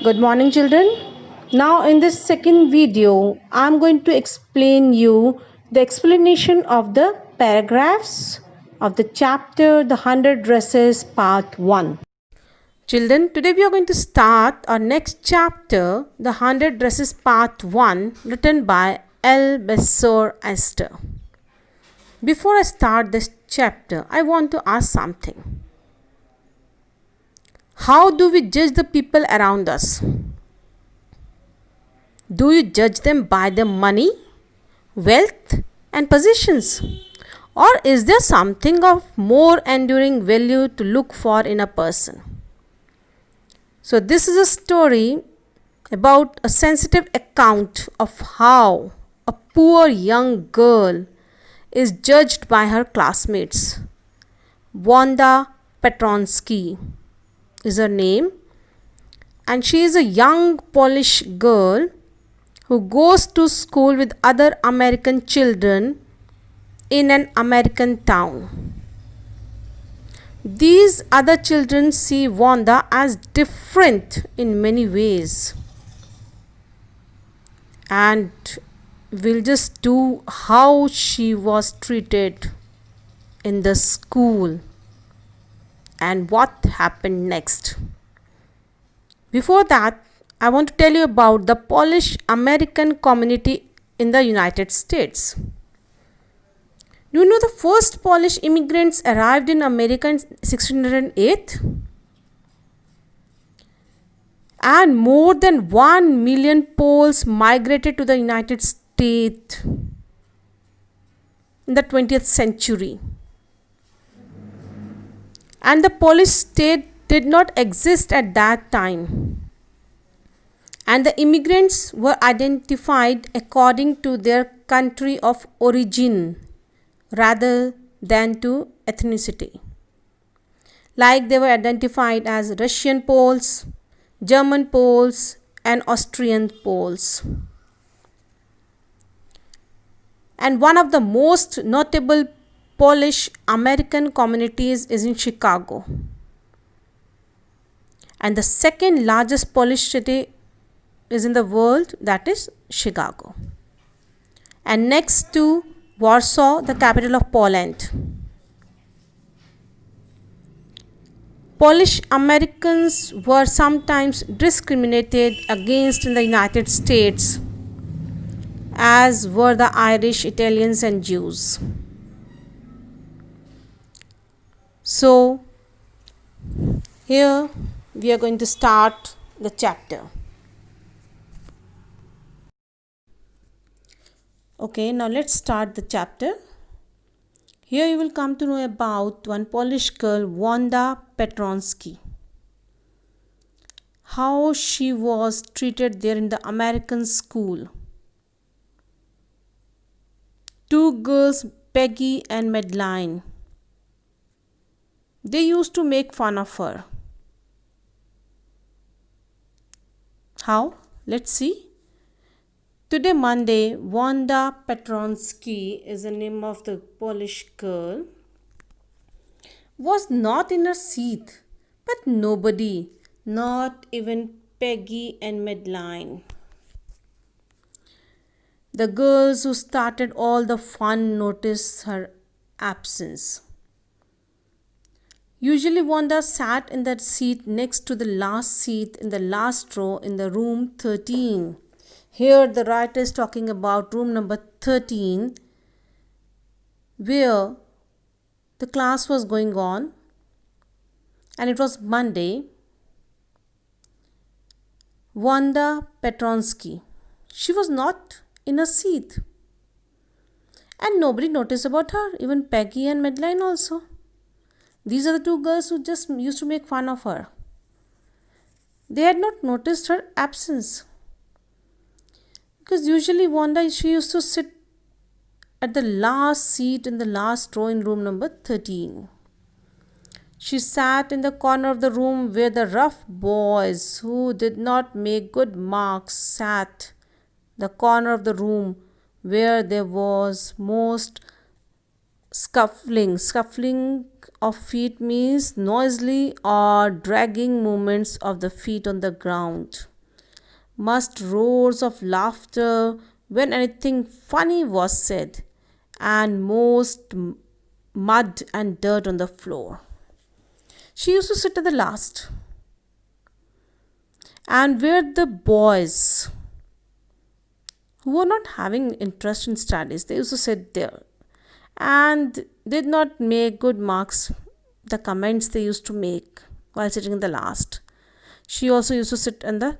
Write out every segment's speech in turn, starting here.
Good morning, children. Now in this second video, I'm going to explain you the explanation of the paragraphs of the chapter The 100 Dresses Part 1. Children, today we are going to start our next chapter, The 100 Dresses Part 1, written by L. Besor Esther. Before I start this chapter, I want to ask something. How do we judge the people around us? Do you judge them by their money, wealth, and positions? Or is there something of more enduring value to look for in a person? So, this is a story about a sensitive account of how a poor young girl is judged by her classmates. Wanda Petronsky is her name, and she is a young Polish girl who goes to school with other American children in an American town. These other children see Wanda as different in many ways, and we'll just do how she was treated in the school and what happened next. Before that, I want to tell you about the Polish American community in the United States. You know the first Polish immigrants arrived in America in 1608? And more than 1 million Poles migrated to the United States in the 20th century. And the Polish state did not exist at that time. And the immigrants were identified according to their country of origin rather than to ethnicity. Like they were identified as Russian Poles, German Poles, and Austrian Poles. And one of the most notable Polish American communities is in Chicago. And the second largest Polish city is in the world, that is Chicago. And next to Warsaw, the capital of Poland. Polish Americans were sometimes discriminated against in the United States, as were the Irish, Italians, and Jews. So, here we are going to start the chapter. Okay, now let's start the chapter. Here you will come to know about one Polish girl, Wanda Petronsky. How she was treated there in the American school. Two girls, Peggy and Madeline. They used to make fun of her. How? Let's see. Today, Monday, Wanda Petronsky is the name of the Polish girl, was not in her seat, but nobody, not even Peggy and Madeline. The girls who started all the fun noticed her absence. Usually, Wanda sat in that seat next to the last seat in the last row in the room 13. Here the writer is talking about room number 13, where the class was going on, and it was Monday. Wanda Petronsky, she was not in a seat, and nobody noticed about her, even Peggy and Madeline also. These are the two girls who just used to make fun of her. They had not noticed her absence. Because usually Wanda, she used to sit at the last seat in the last row in room number 13. She sat in the corner of the room where the rough boys who did not make good marks sat. The corner of the room where there was most scuffling. Scuffling of feet means noisily or dragging movements of the feet on the ground. must roars of laughter when anything funny was said, and most mud and dirt on the floor. She used to sit at the last, and where the boys who were not having interest in studies, they used to sit there and did not make good marks. The comments they used to make while sitting in the last. She also used to sit in the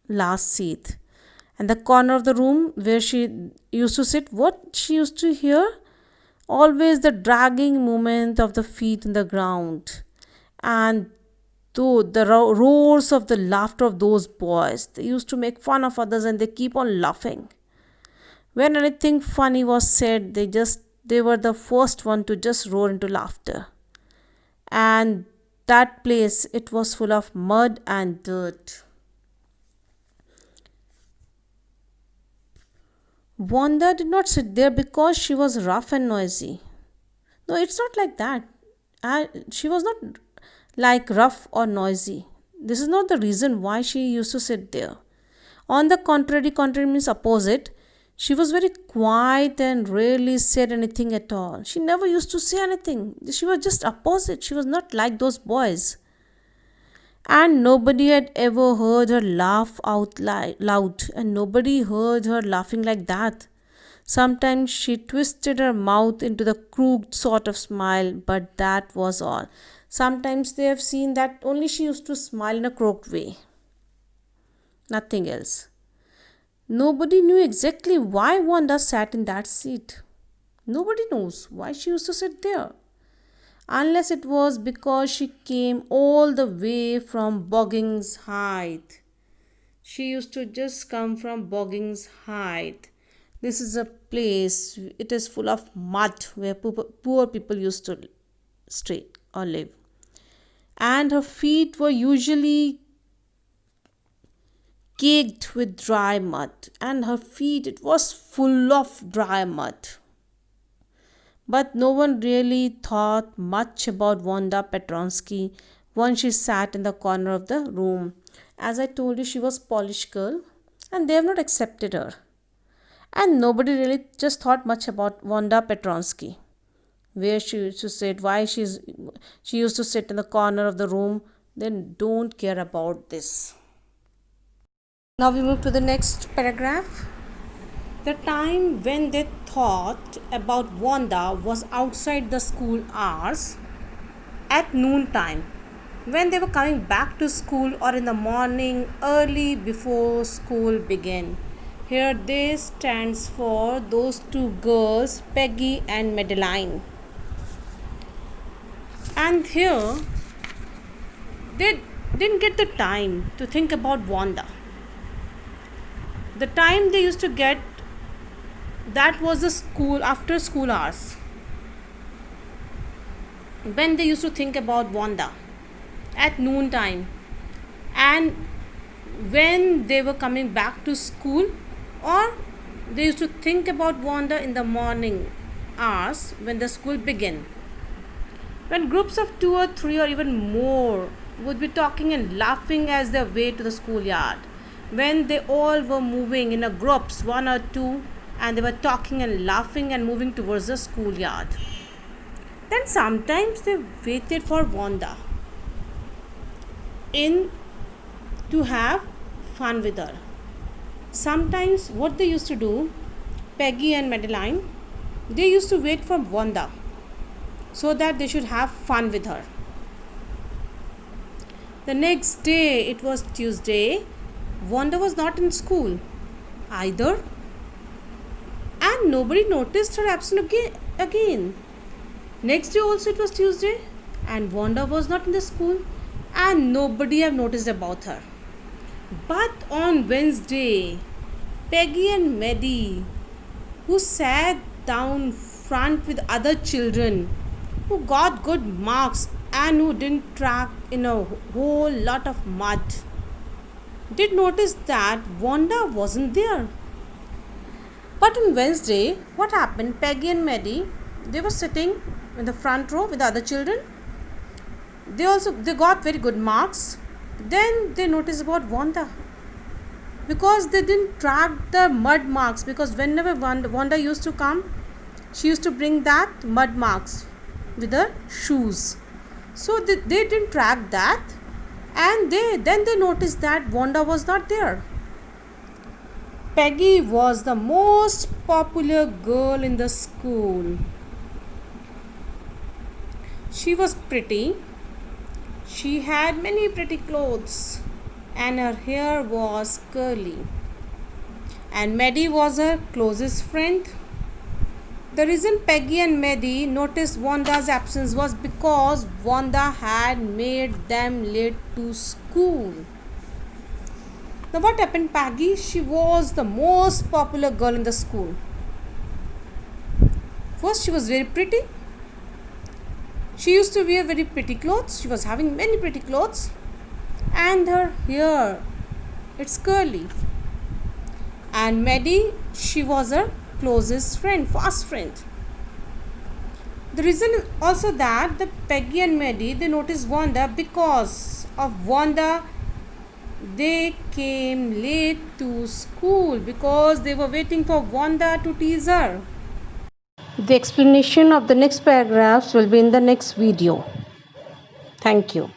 last seat. And the corner of the room where she used to sit, what she used to hear? Always the dragging movement of the feet in the ground. And though the roars of the laughter of those boys, they used to make fun of others and they keep on laughing. When anything funny was said, they were the first one to just roar into laughter. And that place, it was full of mud and dirt. Wanda did not sit there because she was rough and noisy. No, it's not like that. She was not like rough or noisy. This is not the reason why she used to sit there. On the contrary means opposite. She was very quiet and rarely said anything at all. She never used to say anything. She was just opposite. She was not like those boys. And nobody had ever heard her laugh out loud, and nobody heard her laughing like that. Sometimes she twisted her mouth into the crooked sort of smile, but that was all. Sometimes they have seen that only she used to smile in a crooked way, nothing else. Nobody knew exactly why Wanda sat in that seat. Nobody knows why she used to sit there. Unless it was because she came all the way from Boggins Height. She used to just come from Boggins Height. This is a place, it is full of mud where poor people used to stay or live. And her feet were usually caked with dry mud, and her feet, it was full of dry mud. But no one really thought much about Wanda Petronsky once she sat in the corner of the room. As I told you, she was Polish girl, and they have not accepted her. And nobody really just thought much about Wanda Petronsky, where she used to sit, she used to sit in the corner of the room. Then don't care about this. Now we move to the next paragraph. The time when they thought about Wanda was outside the school hours at noon time, when they were coming back to school, or in the morning early before school began. Here they stands for those two girls, Peggy and Madeline. And here they didn't get the time to think about Wanda. The time they used to get, that was the school, after school hours, when they used to think about Wanda at noon time, and when they were coming back to school, or they used to think about Wanda in the morning hours when the school began, when groups of 2 or 3 or even more would be talking and laughing as their way to the schoolyard, when they all were moving in a groups, 1 or 2, and they were talking and laughing and moving towards the schoolyard. Then sometimes they waited for Wanda to have fun with her. Sometimes what they used to do, Peggy and Madeline, they used to wait for Wanda so that they should have fun with her. The next day, it was Tuesday, Wanda was not in school either, and nobody noticed her absence again. Next day also it was Tuesday, and Wanda was not in the school, and nobody have noticed about her. But on Wednesday, Peggy and Maddie, who sat down front with other children, who got good marks and who didn't track in a whole lot of mud, did notice that Wanda wasn't there. But on Wednesday, what happened? Peggy and Maddie, they were sitting in the front row with the other children. They got very good marks. Then they noticed about Wanda. because they didn't track the mud marks, because whenever Wanda used to come, she used to bring that mud marks with her shoes. So they didn't track that, and then they noticed that Wanda was not there. Peggy was the most popular girl in the school. She was pretty. She had many pretty clothes, and her hair was curly. And Maddie was her closest friend. The reason Peggy and Maddie noticed Wanda's absence was because Wanda had made them late to school. Now what happened? Peggy, she was the most popular girl in the school. First, she was very pretty. She used to wear very pretty clothes. She was having many pretty clothes. And her hair, it's curly. And Maddie, she was her closest friend, fast friend. The reason is also that the Peggy and Maddie, they noticed Wanda because of Wanda. They came late to school because they were waiting for Wanda to tease her. The explanation of the next paragraphs will be in the next video. Thank you.